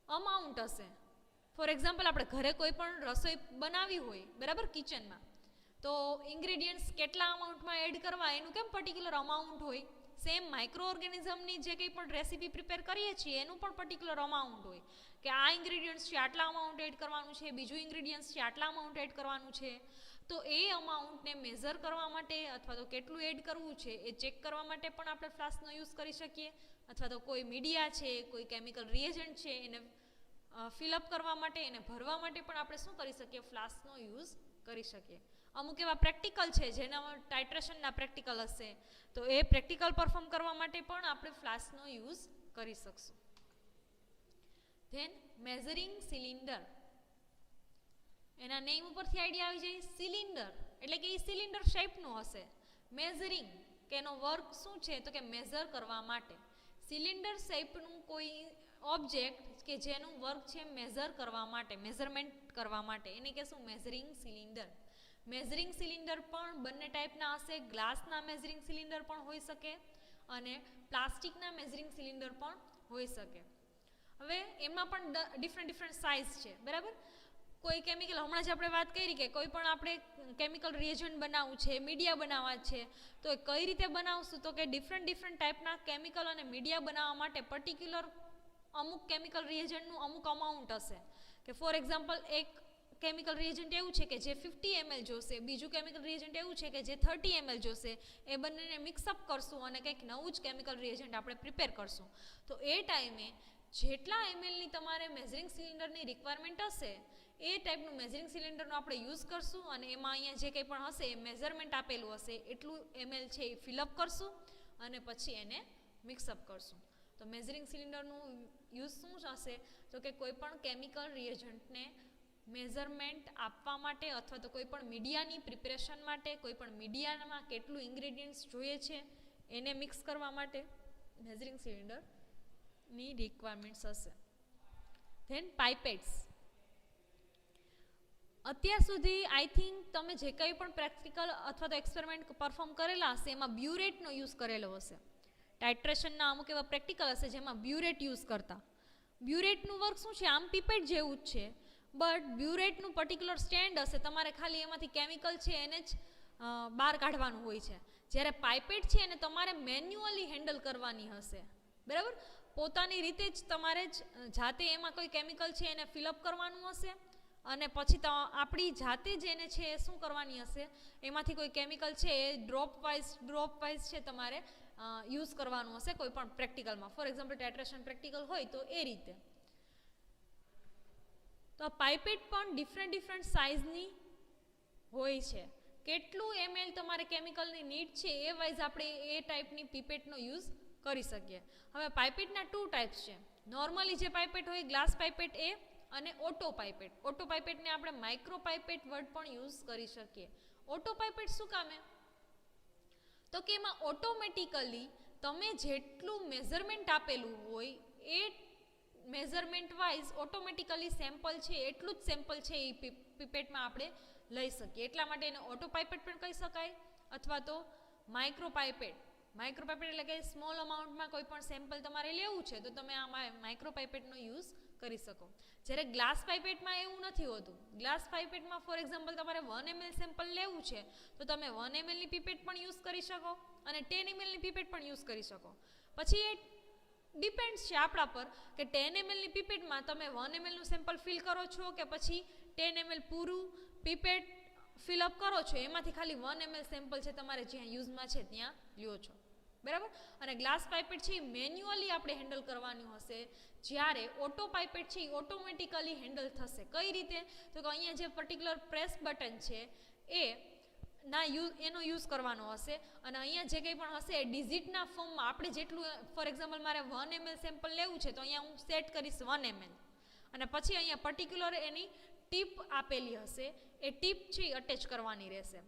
અમાઉન્ટ હશે. ફોર એક્ઝામ્પલ આપણે ઘરે કોઈ પણ રસોઈ બનાવી હોય, બરાબર, કિચનમાં, તો ઇન્ગ્રેડિયન્ટ્સ કેટલા અમાઉન્ટમાં એડ કરવા એનું કેમ પર્ટિક્યુલર અમાઉન્ટ હોય. સેમ માઇક્રો ઓર્ગેનિઝમની જે કંઈ પણ રેસીપી પ્રિપેર કરીએ છીએ એનું પણ પર્ટિક્યુલર અમાઉન્ટ હોય કે આ ઇન્ગ્રેડિયન્ટ્સ છે આટલા અમાઉન્ટ એડ કરવાનું છે, બીજું ઇન્ગ્રેડિયન્ટ્સ છે આટલા અમાઉન્ટ એડ કરવાનું છે. તો એ અમાઉન્ટને મેઝર કરવા માટે અથવા તો કેટલું એડ કરવું છે એ ચેક કરવા માટે પણ આપણે ફ્લાસ્કનો યુઝ કરી શકીએ. અથવા તો કોઈ મીડિયા છે, કોઈ કેમિકલ રિએજન્ટ છે એને ફિલઅપ કરવા માટે, એને ભરવા માટે પણ આપણે શું કરી શકીએ? ફ્લાસ્કનો યુઝ કરી શકીએ. અમુક એવા પ્રેક્ટિકલ છે જેના ટાઇટ્રેશનના પ્રેક્ટિકલ હશે તો એ પ્રેક્ટિકલ પરફોર્મ કરવા માટે પણ આપણે ફ્લાસ્કનો યુઝ કરી શકશું. Then measuring cylinder. એના નેમ ઉપરથી આઈડિયા આવી જાય. સિલિન્ડર એટલે કે એ સિલિન્ડર શેપનું હશે. મેઝરિંગ કે એનો વર્ક શું છે તો કે મેઝર કરવા માટે. સિલિન્ડર શેપનું કોઈ ઓબ્જેક્ટ કે જેનું વર્ક છે મેઝર કરવા માટે, મેઝરમેન્ટ કરવા માટે, એને કહેશું મેઝરિંગ સિલિન્ડર. મેઝરિંગ સિલિન્ડર પણ બંને ટાઈપના હશે. ગ્લાસના મેઝરિંગ સિલિન્ડર પણ હોઈ શકે અને પ્લાસ્ટિકના મેઝરિંગ સિલિન્ડર પણ હોઈ શકે. હવે એમાં પણ ડિફરન્ટ સાઇઝ છે, બરાબર. કોઈ કેમિકલ, હમણાં જ આપણે વાત કરી કે કોઈ પણ આપણે કેમિકલ રિએજન્ટ બનાવવું છે, મીડિયા બનાવવા છે, તો એ કઈ રીતે બનાવશું તો કે ડિફરન્ટ ટાઈપના કેમિકલ અને મીડિયા બનાવવા માટે પર્ટિક્યુલર અમુક કેમિકલ રિએજન્ટનું અમુક અમાઉન્ટ હશે. કે ફોર એક્ઝામ્પલ એક કેમિકલ રિએજન્ટ એવું છે કે જે 50 ml જોશે, બીજું કેમિકલ રિએજન્ટ એવું છે કે જે 30 ml જોશે. એ બંનેને મિક્સઅપ કરશું અને કંઈક નવું જ કેમિકલ રિએજન્ટ આપણે પ્રિપેર કરશું. તો એ ટાઈમે જેટલા mlની તમારે મેઝરિંગ સિલિન્ડરની રિક્વાયરમેન્ટ હશે એ ટાઈપનું મેઝરિંગ સિલિન્ડરનો આપણે યુઝ કરશું અને એમાં અહીંયા જે કંઈ પણ હશે એ મેઝરમેન્ટ આપેલું હશે એટલું ml છે એ ફિલઅપ કરશું અને પછી એને મિક્સઅપ કરશું. તો મેઝરિંગ સિલિન્ડરનું યુઝ શું હશે તો કે કોઈ પણ કેમિકલ રિએજન્ટને મેઝરમેન્ટ આપવા માટે અથવા તો કોઈ પણ મીડિયાની પ્રિપેરેશન માટે, કોઈ પણ મીડિયામાં કેટલું ઇન્ગ્રેડિયન્ટ્સ જોઈએ છે એને મિક્સ કરવા માટે મેઝરિંગ સિલિન્ડરની રિક્વાયરમેન્ટ્સ હશે. ધેન પાઇપેટ્સ. અત્યાર સુધી આઈ થિંક તમે જે કંઈ પણ પ્રેક્ટિકલ અથવા તો એક્સપેરિમેન્ટ પરફોર્મ કરેલા હશે એમાં બ્યુરેટનો યુઝ કરેલો હશે. ટાઇટ્રેશનના અમુક એવા પ્રેક્ટિકલ હશે જેમાં બ્યુરેટ યુઝ કરતા. બ્યુરેટનું વર્ક શું છે? આમ પીપેટ જેવું જ છે, બટ બ્યુરેટનું પર્ટિક્યુલર સ્ટેન્ડ હશે. તમારે ખાલી એમાંથી કેમિકલ છે એને જ બહાર કાઢવાનું હોય છે. જ્યારે પાઇપેટ છે એને તમારે મેન્યુઅલી હેન્ડલ કરવાની હશે, બરાબર. પોતાની રીતે જ તમારે જ જાતે એમાં કોઈ કેમિકલ છે એને ફિલઅપ કરવાનું હશે અને પછી તો આપણી જાતે જ એને છે એ શું કરવાની હશે, એમાંથી કોઈ કેમિકલ છે એ ડ્રોપ વાઇઝ છે તમારે યુઝ કરવાનું હશે કોઈ પણ પ્રેક્ટિકલમાં. ફોર એક્ઝામ્પલ ટાઇટ્રેશન પ્રેક્ટિકલ હોય તો એ રીતે. તો આ પાઇપેટ પણ ડિફરન્ટ સાઇઝની હોય છે. કેટલું ml તમારે કેમિકલની નીડ છે એ વાઇઝ આપણે એ ટાઈપની પીપેટનો યુઝ કરી શકીએ. હવે પાઇપેટના 2 ટાઈપ્સ છે. નોર્મલી જે પાઇપેટ હોય ગ્લાસ પાઇપેટ એ, અને ઓટો પાઇપેટ. ઓટો પાઇપેટને આપણે માઇક્રો પાઇપેટ વર્ડ પણ યુઝ કરી શકીએ. ઓટો પાઇપેટ શું કામે? તો કે એમાં ઓટોમેટિકલી તમે જેટલું મેઝરમેન્ટ આપેલું હોય એ મેઝરમેન્ટ વાઇઝ ઓટોમેટિકલી સેમ્પલ છે એટલું જ સેમ્પલ છે એ પીપેટમાં આપણે લઈ શકીએ. એટલા માટે એને ઓટો પાઇપેટ પણ કહી શકાય, અથવા તો માઇક્રો પાઇપેટ. માઇક્રો પાઇપેટ એટલે કે સ્મોલ અમાઉન્ટમાં કોઈ પણ સેમ્પલ તમારે લેવું છે તો તમે આ માઇક્રો પાઇપેટનો યુઝ કરી શકો. જ્યારે ગ્લાસ પાઇપેટમાં એવું નથી હોતું. ગ્લાસ પાઇપેટમાં ફોર એક્ઝામ્પલ તમારે 1 ml સેમ્પલ લેવું છે તો તમે 1 ml ની પીપેટ પણ યુઝ કરી શકો અને 10 ml ની પીપેટ પણ યુઝ કરી શકો. પછી એ ડિપેન્ડ્સ છે આપણા પર કે 10 ml ની પીપેટમાં તમે 1 ml નું સેમ્પલ ફિલ કરો છો કે પછી 10 ml પૂરું પીપેટ ફિલઅપ કરો છો. એમાંથી ખાલી 1 ml સેમ્પલ છે તમારે જ્યાં યુઝમાં છે ત્યાં લ્યો છો. બરાબર. અને ગ્લાસ પાઇપેટ છે એ મેન્યુઅલી આપણે હેન્ડલ કરવાનું હશે, જ્યારે ઓટો પાઇપેટ છે એ ઓટોમેટિકલી હેન્ડલ થશે. કઈ રીતે? તો કે અહીંયા જે પર્ટિક્યુલર પ્રેસ બટન છે એનો યુઝ કરવાનો હશે અને અહીંયા જે કંઈ પણ હશે એ ડિજિટના ફોર્મમાં આપણે જેટલું, ફોર એક્ઝામ્પલ મારે 1 ml સેમ્પલ લેવું છે તો અહીંયા હું સેટ કરીશ 1 ml અને પછી અહીંયા પર્ટિક્યુલર એની ટીપ આપેલી હશે, એ ટીપ છે એ અટેચ કરવાની રહેશે.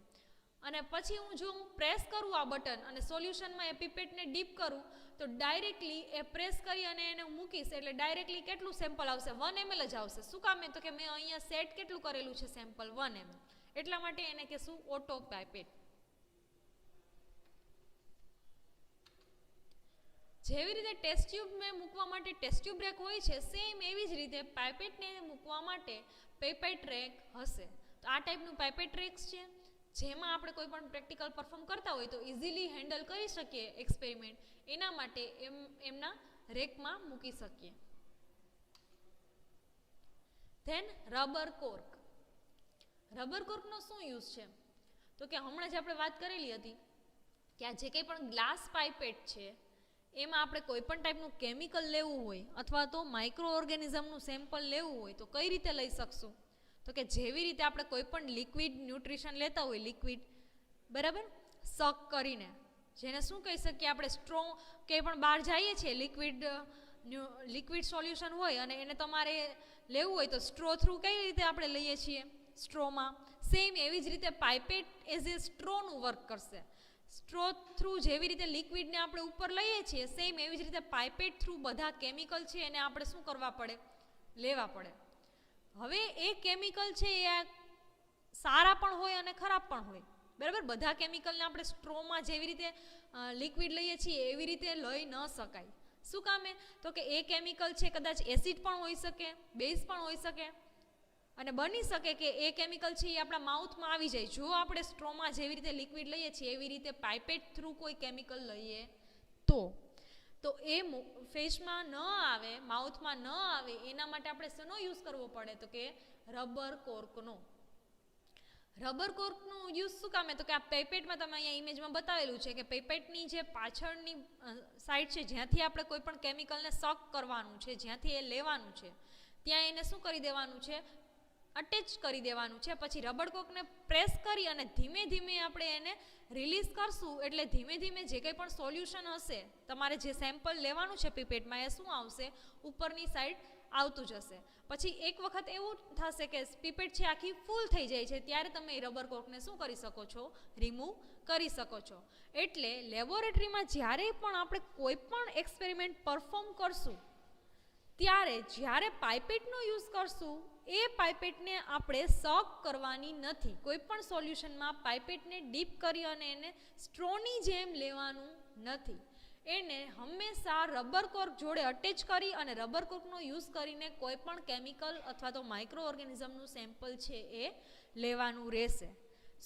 અને પછી હું પ્રેસ કરું આ બટન અને સોલ્યુશનમાં એ પીપેટને ડીપ કરું તો ડાયરેક્ટલી એ પ્રેસ કરી અને એને મૂકીશ એટલે ડાયરેક્ટલી કેટલું સેમ્પલ આવશે? 1 ml જ આવશે. શું કામ? તો કે મેં અહીંયા સેટ કેટલું કરેલું છે સેમ્પલ? 1 ml. એટલા માટે એને કહેશું ઓટો પાઇપેટ. જેવી રીતે ટેસ્ટ ટ્યુબમાં મૂકવા માટે ટેસ્ટ ટ્યુબ રેક હોય છે, સેમ એવી જ રીતે પાઇપેટને મૂકવા માટે પાઇપેટ રેક હશે. તો આ ટાઈપનું પાઇપેટ રેક્સ છે જેમાં આપણે કોઈ પણ પ્રેક્ટિકલ પરફોર્મ કરતા હોય તો ઇઝીલી હેન્ડલ કરી શકીએ એક્સપેરિમેન્ટ, એના માટે એમના રેકમાં મૂકી શકીએ. Then rubber cork. રબર કોર્કનો શું યુઝ છે? તો કે હમણાં જ આપણે વાત કરેલી હતી કે આ જે કંઈ પણ ગ્લાસ પાઇપેટ છે એમાં આપણે કોઈ પણ ટાઈપનું કેમિકલ લેવું હોય અથવા તો માઇક્રો ઓર્ગેનિઝમનું સેમ્પલ લેવું હોય તો કઈ રીતે લઈ શકશું? તો કે જેવી રીતે આપણે કોઈ પણ લિક્વિડ ન્યુટ્રિશન લેતા હોય, લિક્વિડ, બરાબર, સક કરીને, જેને શું કહી શકીએ આપણે, સ્ટ્રો, કંઈ પણ બહાર જઈએ છીએ લિક્વિડ સોલ્યુશન હોય અને એને તમારે લેવું હોય તો સ્ટ્રો થ્રુ કઈ રીતે આપણે લઈએ છીએ સ્ટ્રોમાં, સેમ એવી જ રીતે પાઇપેટ એઝ એ સ્ટ્રોનું વર્ક કરશે. સ્ટ્રો થ્રુ જેવી રીતે લિક્વિડને આપણે ઉપર લઈએ છીએ સેમ એવી જ રીતે પાઇપેટ થ્રુ બધા કેમિકલ છે એને આપણે શું કરવા પડે? લેવા પડે. હવે એ કેમિકલ છે એ સારા પણ હોય અને ખરાબ પણ હોય. બરાબર. બધા કેમિકલને આપણે સ્ટ્રોમાં જેવી રીતે લિક્વિડ લઈએ છીએ એવી રીતે લઈ ન શકાય. શું કામે? તો કે એ કેમિકલ છે કદાચ એસિડ પણ હોઈ શકે, બેઝ પણ હોઈ શકે અને બની શકે કે એ કેમિકલ છે એ આપણા માઉથમાં આવી જાય જો આપણે સ્ટ્રોમાં જેવી રીતે લિક્વિડ લઈએ છીએ એવી રીતે પાઇપેટ થ્રુ કોઈ કેમિકલ લઈએ તો એ ફેસમાં ન આવે, માઉથમાં ન આવે, એના માટે આપણે શેનો યુઝ કરવો પડે? તો કે રબર કોર્કનો. રબર કોર્કનો યુઝ શું કામે? તો કે આ પાઇપેટમાં તમે અહીંયા ઇમેજમાં બતાવેલું છે કે પાઇપેટની જે પાછળની સાઈડ છે જ્યાંથી આપણે કોઈ પણ કેમિકલને સક કરવાનું છે, જ્યાંથી એ લેવાનું છે ત્યાં એને શું કરી દેવાનું છે? અટેચ કરી દેવાનું છે. પછી રબર કોર્કને પ્રેસ કરી અને ધીમે ધીમે આપણે એને રિલીઝ કરશું એટલે ધીમે ધીમે જે કંઈ પણ સોલ્યુશન હશે તમારે જે સેમ્પલ લેવાનું છે પીપેટમાં એ શું આવશે? ઉપરની સાઈડ આવતું જશે. પછી એક વખત એવું થશે કે પીપેટ છે આખી ફૂલ થઈ જાય છે ત્યારે તમે રબર કોર્કને શું કરી શકો છો? રિમૂવ કરી શકો છો. એટલે લેબોરેટરીમાં જ્યારે પણ આપણે કોઈ પણ એક્સપેરિમેન્ટ પરફોર્મ કરશું ત્યારે જ્યારે પાઇપેટનો યુઝ કરશું એ પાઇપેટને આપણે સક કરવાની નથી. કોઈ પણ સોલ્યુશનમાં પાઇપેટને ડીપ કરી અને એને સ્ટ્રોની જેમ લેવાનું નથી. એને હંમેશા રબર કોર્ક જોડે અટેચ કરી અને રબર કોર્કનો યુઝ કરીને કોઈ પણ કેમિકલ અથવા તો માઇક્રો ઓર્ગેનિઝમનું સેમ્પલ છે એ લેવાનું રહેશે.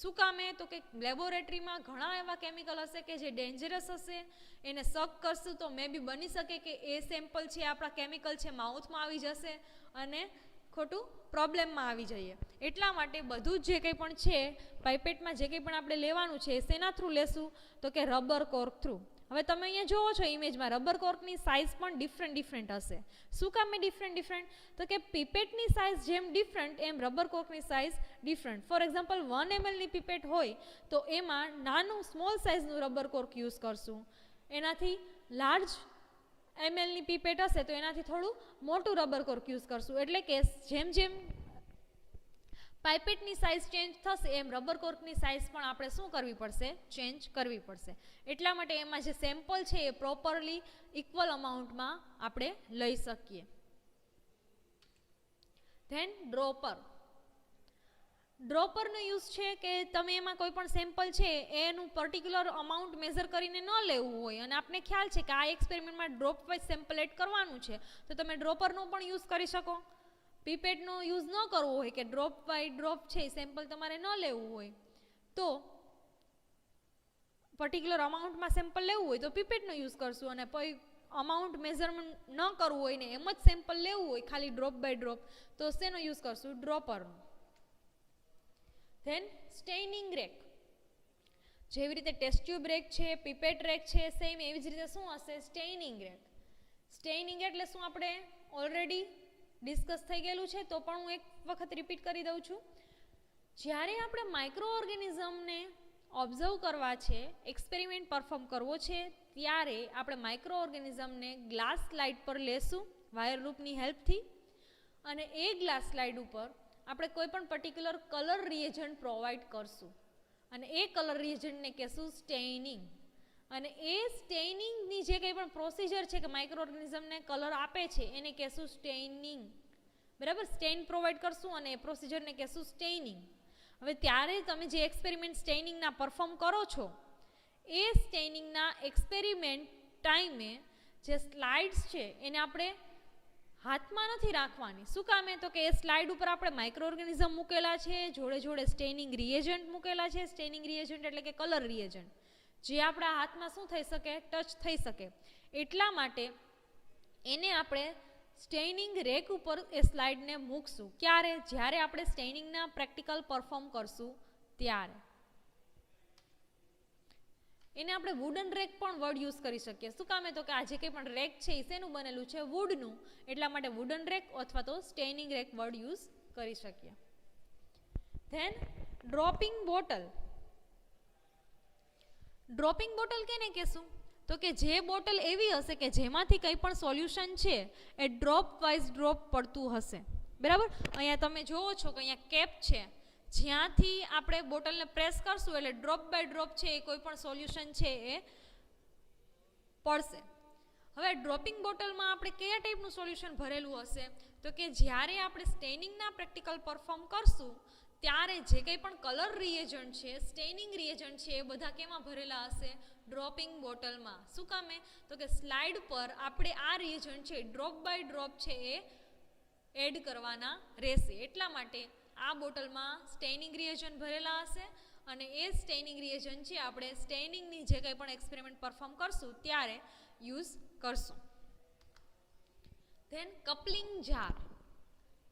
શું કામે? તો કે લેબોરેટરીમાં ઘણા એવા કેમિકલ હશે કે જે ડેન્જરસ હશે, એને સક કરશું તો મે બી બની શકે કે એ સેમ્પલ છે આપણા કેમિકલ છે માઉથમાં આવી જશે અને ખોટું પ્રોબ્લેમમાં આવી જઈએ. એટલા માટે બધું જ જે કંઈ પણ છે પાઇપેટમાં જે કંઈ પણ આપણે લેવાનું છે શેના થ્રુ લેશું તો કે રબર કોર્ક થ્રુ. હવે તમે અહીંયા જોવો છો ઇમેજમાં રબર કોર્કની સાઇઝ પણ ડિફરન્ટ હશે. શું કામે ડિફરન્ટ તો કે પીપેટની સાઇઝ જેમ ડિફરન્ટ એમ રબર કોર્કની size different. For example 1 ml ની પીપેટ હોય તો એમાં નાનું સ્મોલ સાઇઝનું રબર કોર્ક યુઝ કરશું. એનાથી લાર્જ mlની પીપેટ હશે તો એનાથી થોડું મોટું રબર કોર્ક યુઝ કરશું. એટલે કે જેમ જેમ પાઇપેટની સાઇઝ ચેન્જ થશે એમ રબર કોર્કની સાઇઝ પણ આપણે શું કરવી પડશે ચેન્જ કરવી પડશે. એટલા માટે એમાં જે સેમ્પલ છે એ પ્રોપરલી ઇક્વલ અમાઉન્ટમાં આપણે લઈ શકીએ. ધેન ડ્રોપરનો યુઝ છે કે તમે એમાં કોઈ પણ સેમ્પલ છે એનું પર્ટિક્યુલર અમાઉન્ટ મેઝર કરીને ન લેવું હોય અને આપને ખ્યાલ છે કે આ એક્સપેરિમેન્ટમાં ડ્રોપ વાઇઝ સેમ્પલ એડ કરવાનું છે તો તમે ડ્રોપરનો પણ યુઝ કરી શકો. પીપેટનો યુઝ ન કરવો હોય કે ડ્રોપ બાય ડ્રોપ છે સેમ્પલ તમારે ન લેવું હોય તો પર્ટિક્યુલર અમાઉન્ટમાં સેમ્પલ લેવું હોય તો પીપેટનો યુઝ કરશું અને કોઈ અમાઉન્ટ મેઝરમેન્ટ ન કરવું હોય ને એમ જ સેમ્પલ લેવું હોય ખાલી ડ્રોપ બાય ડ્રોપ તો શેનો યુઝ કરશું ડ્રોપરનો. Than સ્ટેઇનિંગ rack. જેવી રીતે ટેસ્ટ ટ્યુબ રેક છે પીપેટ રેક છે સેમ એવી જ રીતે શું હશે સ્ટેઇનિંગ રેક. સ્ટેઇનિંગ એટલે શું આપણે ઓલરેડી ડિસ્કસ થઈ ગયેલું છે તો પણ હું એક વખત રિપીટ કરી દઉં છું. જ્યારે આપણે માઇક્રો ઓર્ગેનિઝમને ઓબ્ઝર્વ કરવા છે એક્સપેરિમેન્ટ પરફોર્મ કરવો છે ત્યારે આપણે માઇક્રો ઓર્ગેનિઝમને ગ્લાસ સ્લાઇડ પર લેશું વાયર લૂપની હેલ્પથી અને એ ગ્લાસ સ્લાઇડ ઉપર આપણે કોઈ પણ પર્ટિક્યુલર કલર રિએજન્ટ પ્રોવાઈડ કરશું અને એ કલર રિએજન્ટને કહેશું સ્ટેઇનિંગ. અને એ સ્ટેઇનિંગની જે કંઈ પણ પ્રોસિજર છે કે માઇક્રો ઓર્ગેનિઝમને કલર આપે છે એને કહેશું સ્ટેઇનિંગ. બરાબર સ્ટેઇન પ્રોવાઈડ કરશું અને એ પ્રોસિજરને કહેશું સ્ટેઇનિંગ. હવે ત્યારે તમે જે એક્સપેરિમેન્ટ સ્ટેઇનિંગના પરફોર્મ કરો છો એ સ્ટેઇનિંગના એક્સપેરિમેન્ટ ટાઈમે જે સ્લાઇડ્સ છે એને આપણે હાથમાં નથી રાખવાની. શું કામે તો કે એ સ્લાઇડ ઉપર આપણે માઇક્રો ઓર્ગેનિઝમ મૂકેલા છે જોડે જોડે સ્ટેઇનિંગ રિએજન્ટ મૂકેલા છે. સ્ટેઇનિંગ રિએજન્ટ એટલે કે કલર રિએજન્ટ જે આપણા હાથમાં શું થઈ શકે ટચ થઈ શકે. એટલા માટે એને આપણે સ્ટેઇનિંગ રેક ઉપર એ સ્લાઇડને મૂકશું. ક્યારે જ્યારે આપણે સ્ટેઇનિંગના પ્રેક્ટિકલ પરફોર્મ કરશું ત્યારે. એને આપણે વુડન રેક પણ વર્ડ યુઝ કરી શકીએ. શું કામે તો કે આ જે કંઈ પણ રેક છે એ શેનું બનેલું છે વુડનું એટલા માટે વુડન રેક અથવા તો સ્ટેઇનિંગ રેક વર્ડ યુઝ કરી શકીએ. Then dropping bottle. Dropping bottle કેને કહેશું તો કે જે બોટલ એવી હશે કે જેમાંથી કંઈ પણ સોલ્યુશન છે એ ડ્રોપ વાઇઝ ડ્રોપ પડતું હશે. બરાબર અહીંયા તમે જોવો છો કે અહીંયા કેપ છે જ્યાંથી આપણે બોટલને પ્રેસ કરશું એટલે ડ્રોપ બાય ડ્રોપ છે એ કોઈ પણ સોલ્યુશન છે એ પડશે. હવે ડ્રોપિંગ બોટલમાં આપણે કયા ટાઈપનું સોલ્યુશન ભરેલું હશે તો કે જ્યારે આપણે સ્ટેઇનિંગના પ્રેક્ટિકલ પરફોર્મ કરશું ત્યારે જે કંઈ પણ કલર રિએજન્ટ છે સ્ટેઇનિંગ રિએજન્ટ છે એ બધા કેમાં ભરેલા હશે ડ્રોપિંગ બોટલમાં. શું કામે તો કે સ્લાઇડ પર આપણે આ રિએજન્ટ છે ડ્રોપ બાય ડ્રોપ છે એ એડ કરવાના રહેશે. એટલા માટે આ બોટલમાં સ્ટેઇનિંગ રિએજન્ટ ભરેલા હશે અને એ સ્ટેઇનિંગ રિએજન્ટ છે આપણે સ્ટેઇનિંગની જે કંઈ પણ એક્સપેરિમેન્ટ પરફોર્મ કરશું ત્યારે યુઝ કરશું. Then coupling jar.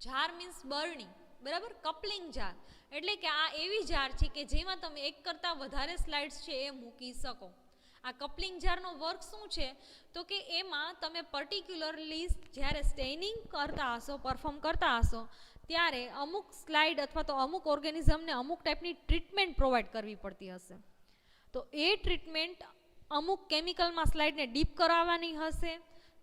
Jar means બરણી. બરાબર કપલિંગ જાર એટલે કે આ એવી જાર છે કે જેમાં તમે એક કરતાં વધારે સ્લાઇડ્સ છે એ મૂકી શકો. આ કપલિંગ જારનો વર્ક શું છે તો કે એમાં તમે પર્ટિક્યુલરલી જ્યારે સ્ટેઇનિંગ કરતા હશો પરફોર્મ કરતા હશો ત્યારે અમુક સ્લાઇડ અથવા તો અમુક ઓર્ગેનિઝમને અમુક ટાઈપની ટ્રીટમેન્ટ પ્રોવાઈડ કરવી પડતી હશે. તો એ ટ્રીટમેન્ટ અમુક કેમિકલમાં સ્લાઇડને ડીપ કરાવવાની હશે.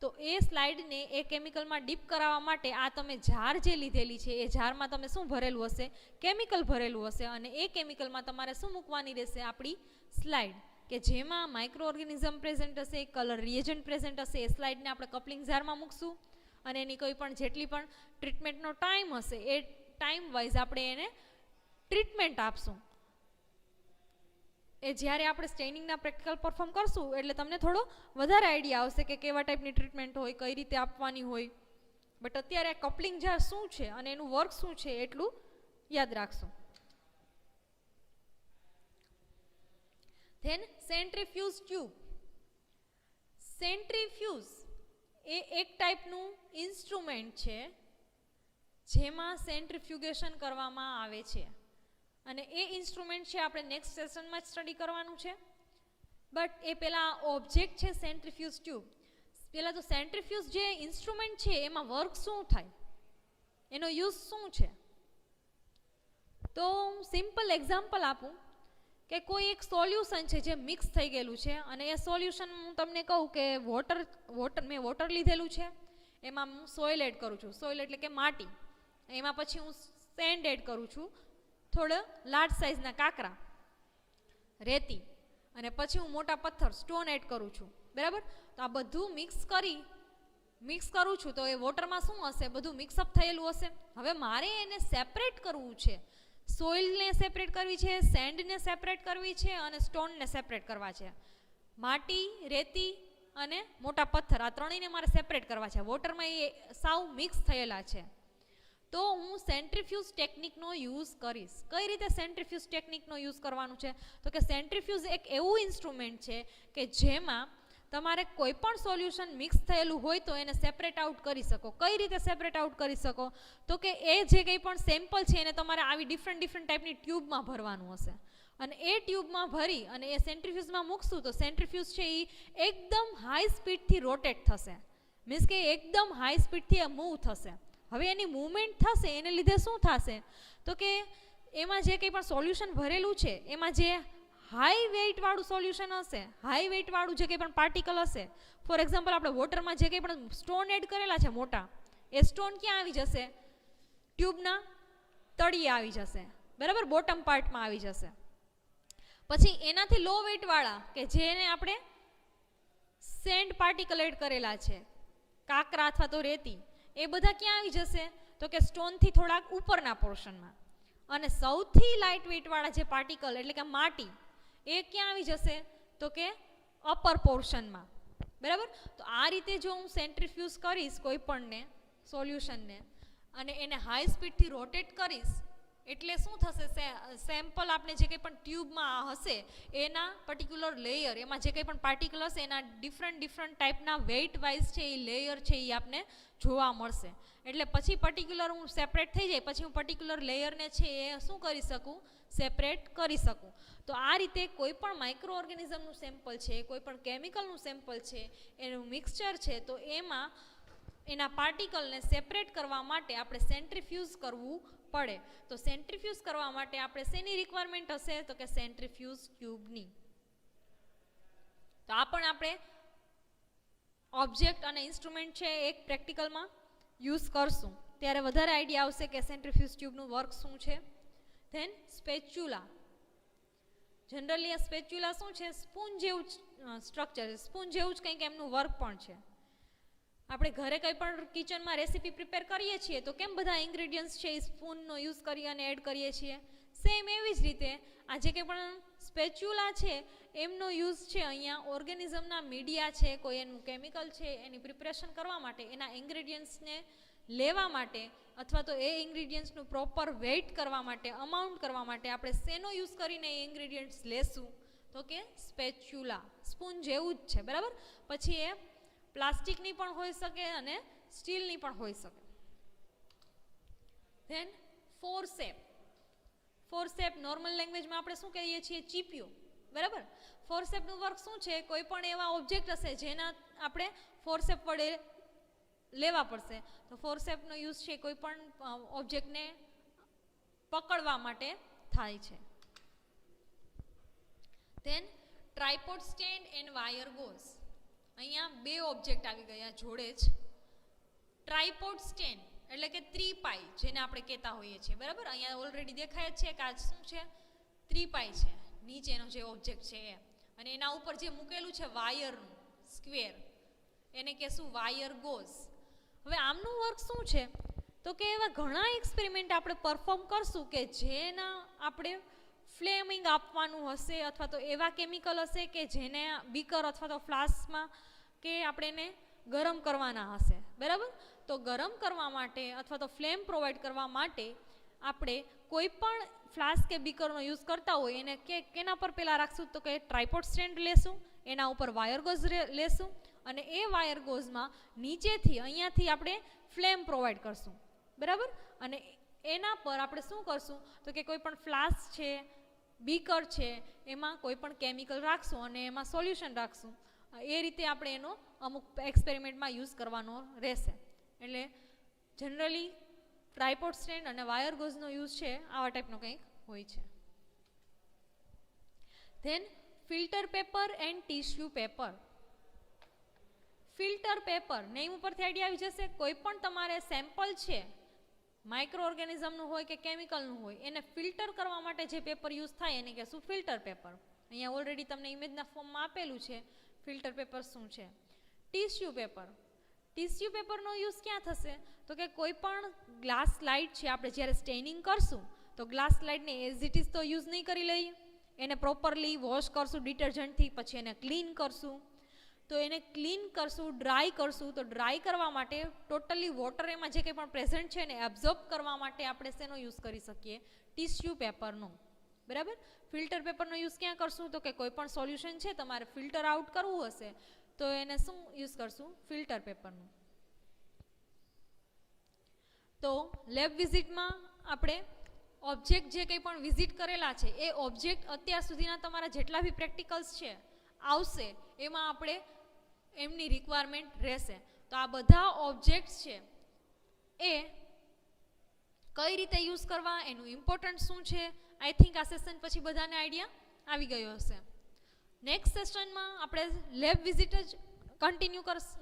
તો એ સ્લાઇડને એ કેમિકલમાં ડીપ કરાવવા માટે આ તમે જાર જે લીધેલી છે એ જારમાં તમે શું ભરેલું હશે કેમિકલ ભરેલું હશે અને એ કેમિકલમાં તમારે શું મૂકવાની રહેશે આપણી સ્લાઇડ કે જેમાં માઇક્રો ઓર્ગેનિઝમ પ્રેઝન્ટ હશે કલર રિએજન્ટ પ્રેઝન્ટ હશે. એ સ્લાઇડને આપણે કપલિંગ જારમાં મૂકશું અને એની કોઈ પણ જેટલી પણ ટ્રીટમેન્ટનો ટાઈમ હશે એ ટાઈમ વાઇઝ આપણે એને ટ્રીટમેન્ટ આપશું. એ જ્યારે આપણે સ્ટેઇનિંગના પ્રેક્ટિકલ પરફોર્મ કરશું એટલે તમને થોડો વધારે આઈડિયા આવશે કે કેવા ટાઈપની ટ્રીટમેન્ટ હોય કઈ રીતે આપવાની હોય. બટ અત્યારે કપલિંગ જાર શું છે અને એનું વર્ક શું છે એટલું યાદ રાખશું. Than સેન્ટ્રીફ્યુઝ tube. સેન્ટ્રીફ્યુઝ એ એક ટાઈપનું ઇન્સ્ટ્રુમેન્ટ છે જેમાં સેન્ટ્રીફ્યુગેશન કરવામાં આવે છે અને એ ઇન્સ્ટ્રુમેન્ટ છે આપણે નેક્સ્ટ સેશનમાં જ સ્ટડી કરવાનું છે. બટ એ પહેલાં ઓબ્જેક્ટ છે સેન્ટ્રીફ્યુઝ ટ્યુબ. પહેલાં તો સેન્ટ્રીફ્યુઝ જે ઇન્સ્ટ્રુમેન્ટ છે એમાં વર્ક શું થાય, એનો યુઝ શું છે. તો હું સિમ્પલ એક્ઝામ્પલ આપું કે કોઈ એક સોલ્યુશન છે જે મિક્સ થઈ ગયેલું છે અને એ સોલ્યુશન હું તમને કહું કે મેં વોટર લીધેલું છે, એમાં હું સોઇલ એડ કરું છું. સોઇલ એટલે કે માટી. એમાં પછી હું સેન્ડ એડ કરું છું, થોડા લાર્જ સાઇઝના કાંકરા, રેતી, અને પછી હું મોટા પથ્થર સ્ટોન એડ કરું છું. બરાબર. તો આ બધું મિક્સ કરું છું તો એ વોટરમાં શું હશે, બધું મિક્સઅપ થયેલું હશે. હવે મારે એને સેપરેટ કરવું છે. સોઇલને સેપરેટ કરવી છે, સેન્ડને સેપરેટ કરવી છે અને સ્ટોનને સેપરેટ કરવા છે. માટી, રેતી અને મોટા પથ્થર, આ ત્રણેયને મારે સેપરેટ કરવા છે. વોટરમાં એ સાવ મિક્સ થયેલા છે. તો હું સેન્ટ્રીફ્યુઝ ટેકનિકનો યુઝ કરીશ. કઈ રીતે સેન્ટ્રીફ્યુઝ ટેકનિકનો યુઝ કરવાનું છે, તો કે સેન્ટ્રીફ્યુઝ એક એવું ઇન્સ્ટ્રુમેન્ટ છે કે જેમાં તમારે કોઈ પણ સોલ્યુશન મિક્સ થયેલું હોય તો એને સેપરેટ આઉટ કરી શકો. કઈ રીતે સેપરેટ આઉટ કરી શકો, તો કે એ જે કંઈ પણ સેમ્પલ છે એને તમારે આવી ડિફરન્ટ ટાઈપની ટ્યુબમાં ભરવાનું હશે અને એ ટ્યુબમાં ભરી અને એ સેન્ટ્રીફ્યુઝમાં મૂકશું તો સેન્ટ્રીફ્યુઝ છે એ એકદમ હાઈ સ્પીડથી રોટેટ થશે. મીન્સ કે એકદમ હાઈ સ્પીડથી મૂવ થશે. હવે એની મૂવમેન્ટ થશે એને લીધે શું થશે, તો કે એમાં જે કંઈ પણ સોલ્યુશન ભરેલું છે એમાં જે હાઈ વેઇટવાળું સોલ્યુશન હશે, હાઈ વેઇટવાળું જે કંઈ પણ પાર્ટિકલ હશે, ફોર એક્ઝામ્પલ આપણે વોટરમાં જે કંઈ પણ સ્ટોન એડ કરેલા છે મોટા, એ સ્ટોન ક્યાં આવી જશે, ટ્યુબના તળિયે આવી જશે. બરાબર, બોટમ પાર્ટમાં આવી જશે. પછી એનાથી લો વેઇટવાળા કે જેને આપણે સેન્ડ પાર્ટિકલ એડ કરેલા છે, કાંકરા અથવા તો રેતી, એ બધા ક્યાં આવી જશે, તો કે સ્ટોનથી થોડાક ઉપરના પોર્શનમાં. અને સૌથી લાઇટ વેઇટવાળા જે પાર્ટિકલ એટલે કે માટી, એ ક્યાં આવી જશે, તો કે અપર પોર્શનમાં. બરાબર. તો આ રીતે જો હું સેન્ટ્રીફ્યુઝ કરીશ કોઈ પણને સોલ્યુશનને અને એને હાઈ સ્પીડથી રોટેટ કરીશ એટલે શું થશે, સેમ્પલ આપણે જે કંઈ પણ ટ્યુબમાં હશે એના પર્ટિક્યુલર લેયર, એમાં જે કંઈ પણ પાર્ટિકલ હશે એના ડિફરન્ટ ટાઈપના વેઇટ વાઇઝ છે એ લેયર છે એ આપને જોવા મળશે. એટલે પછી પર્ટિક્યુલર હું સેપરેટ થઈ જાય પછી હું પર્ટિક્યુલર લેયરને છે એ શું કરી શકું, સેપરેટ કરી શકું. તો આ રીતે કોઈ પણ માઇક્રો ઓર્ગેનિઝમનું સેમ્પલ છે, કોઈ પણ કેમિકલનું સેમ્પલ છે, એનું મિક્સચર છે, તો એમાં એના પાર્ટિકલને સેપરેટ કરવા માટે આપણે સેન્ટ્રીફ્યુઝ કરવું પડે. તો સેન્ટ્રીફ્યુઝ કરવા માટે આપણે શેની રિક્વાયરમેન્ટ હશે, તો કે સેન્ટ્રીફ્યુઝ ટ્યુબની. તો આ પણ આપણે ઓબ્જેક્ટ અને ઇન્સ્ટ્રુમેન્ટ છે એક પ્રેક્ટિકલમાં યુઝ કરશું ત્યારે વધારે આઈડિયા આવશે કે સેન્ટ્રીફ્યુઝ ટ્યુબનું વર્ક શું છે. Then spatula. જનરલી આ સ્પેચ્યુલા શું છે, સ્પૂન જેવું સ્ટ્રક્ચર છે, સ્પૂન જેવું જ કંઈક એમનું વર્ક પણ છે. આપણે ઘરે કંઈ પણ કિચનમાં રેસીપી પ્રિપેર કરીએ છીએ તો કેમ બધા ઇન્ગ્રેડિયન્ટ્સ છે એ સ્પૂનનો યુઝ કરી અને એડ કરીએ છીએ, સેમ એવી જ રીતે આ જે કંઈ પણ સ્પેચ્યુલા છે એમનો યુઝ છે અહીંયા ઓર્ગેનિઝમના મીડિયા છે, કોઈ એનું કેમિકલ છે એની પ્રિપરેશન કરવા માટે, એના ઇન્ગ્રેડિયન્ટ્સને લેવા માટે અથવા તો એ ઇન્ગ્રેડિયન્ટ્સનું પ્રોપર વેઇટ કરવા માટે, અમાઉન્ટ કરવા માટે આપણે શેનો યુઝ કરીને એ ઇન્ગ્રેડિયન્ટ્સ લેશું, તો કે સ્પેચ્યુલા. સ્પૂન જેવું જ છે. બરાબર. પછી એ પ્લાસ્ટિકની પણ હોઈ શકે અને સ્ટીલની પણ હોઈ શકે. ધેન ફોરસેપ. ફોરસેપ નોર્મલ લેંગ્વેજમાં આપણે શું કહીએ છીએ, ચીપિયું. બરાબર. ફોરસેપનું વર્ક શું છે, કોઈ પણ એવા ઓબ્જેક્ટ હશે જેના આપણે ફોરસેપ વડે લેવા પડશે તો ફોરસેપનો યુઝ છે કોઈ પણ ઓબ્જેક્ટને પકડવા માટે થાય છે. Then tripod stand and wire gauze. અહીંયા બે ઓબ્જેક્ટ આવી ગયા જોડે જ. ટ્રાયપોડ સ્ટેન્ડ એટલે કે ત્રિપાઈ જેને આપણે કહેતા હોઈએ છીએ. બરાબર. અહીંયા ઓલરેડી દેખાય જ છે કે આ શું છે, ત્રિપાઈ છે, નીચેનો જે ઓબ્જેક્ટ છે એ, અને એના ઉપર જે મૂકેલું છે વાયરનું સ્ક્વેર એને કહેશું વાયર ગોઝ. હવે આમનું વર્ક શું છે, તો કે એવા ઘણા એક્સપેરિમેન્ટ આપણે પરફોર્મ કરશું કે જેના આપણે ફ્લેમિંગ આપવાનું હશે અથવા તો એવા કેમિકલ હશે કે જેને બીકર અથવા તો ફ્લાસ્કમાં કે આપણે એને ગરમ કરવાના હશે. બરાબર. તો ગરમ કરવા માટે અથવા તો ફ્લેમ પ્રોવાઈડ કરવા માટે આપણે કોઈ પણ ફ્લાસ્ક કે બીકરનો યુઝ કરતા હોય એને કેના પર પહેલાં રાખશું, તો કે ટ્રાયપોડ સ્ટેન્ડ લેશું, એના ઉપર વાયર ગોઝ લેશું અને એ વાયર ગોઝમાં નીચેથી અહીંયાથી આપણે ફ્લેમ પ્રોવાઈડ કરશું. બરાબર. અને એના પર આપણે શું કરશું તો કે કોઈ પણ ફ્લાસ્ક છે, બીકર છે, એમાં કોઈ પણ કેમિકલ રાખશું અને એમાં સોલ્યુશન રાખશું. એ રીતે આપણે એનો અમુક એક્સપેરિમેન્ટમાં યુઝ કરવાનો રહેશે. એટલે જનરલી ટ્રાયપોડ સ્ટેન્ડ અને વાયર ગોઝનો યુઝ છે આવા ટાઈપનો કંઈક હોય છે. Then filter paper and tissue paper. Filter paper name ઉપરથી આઈડિયા આવી જશે. કોઈ પણ તમારે સેમ્પલ છે માઇક્રો ઓર્ગેનિઝમનું હોય કે કેમિકલનું હોય, એને ફિલ્ટર કરવા માટે જે પેપર યુઝ થાય એને કહેશું ફિલ્ટર પેપર. અહીંયા ઓલરેડી તમને ઇમેજના ફોર્મમાં આપેલું છે ફિલ્ટર પેપર શું છે. Tissue paper. ટીશ્યુ પેપરનો યુઝ ક્યાં થશે તો કે કોઈ પણ ગ્લાસ સ્લાઇડ છે, આપણે જ્યારે સ્ટેનિંગ કરશું તો ગ્લાસ સ્લાઇડને એઝ ઇટ ઇઝ તો યુઝ નહીં કરી લઈએ, એને પ્રોપરલી વોશ કરશું ડિટર્જન્ટથી, પછી એને ક્લીન કરશું. તો એને ક્લીન કરશું, ડ્રાય કરશું. તો ડ્રાય કરવા માટે ટોટલી વોટર એમાં જે કંઈ પણ પ્રેઝન્ટ છે એને એબ્ઝોર્બ કરવા માટે આપણે શેનો યુઝ કરી શકીએ, ટીશ્યુ પેપરનો. બરાબર. ફિલ્ટર પેપરનો યુઝ ક્યાં કરશું તો કે કોઈ પણ સોલ્યુશન છે તમારે ફિલ્ટર આઉટ કરવું હશે તો એને શું યુઝ કરશું, ફિલ્ટર પેપરનું. તો લેબ વિઝિટમાં આપણે ઓબ્જેક્ટ જે કંઈ પણ વિઝિટ કરેલા છે એ ઓબ્જેક્ટ અત્યાર સુધીના તમારા જેટલા બી પ્રેક્ટિકલ્સ છે આવશે એમાં આપણે એમની રિક્વાયરમેન્ટ રહેશે. તો આ બધા ઓબ્જેક્ટ્સ છે એ કઈ રીતે યુઝ કરવા, એનું ઇમ્પોર્ટન્ટ શું છે, આઈ થિંક આ સેશન પછી બધાને આઈડિયા આવી ગયો હશે. નેક્સ્ટ સેશનમાં આપણે લેબ વિઝિટ જ કન્ટિન્યુ કરશું.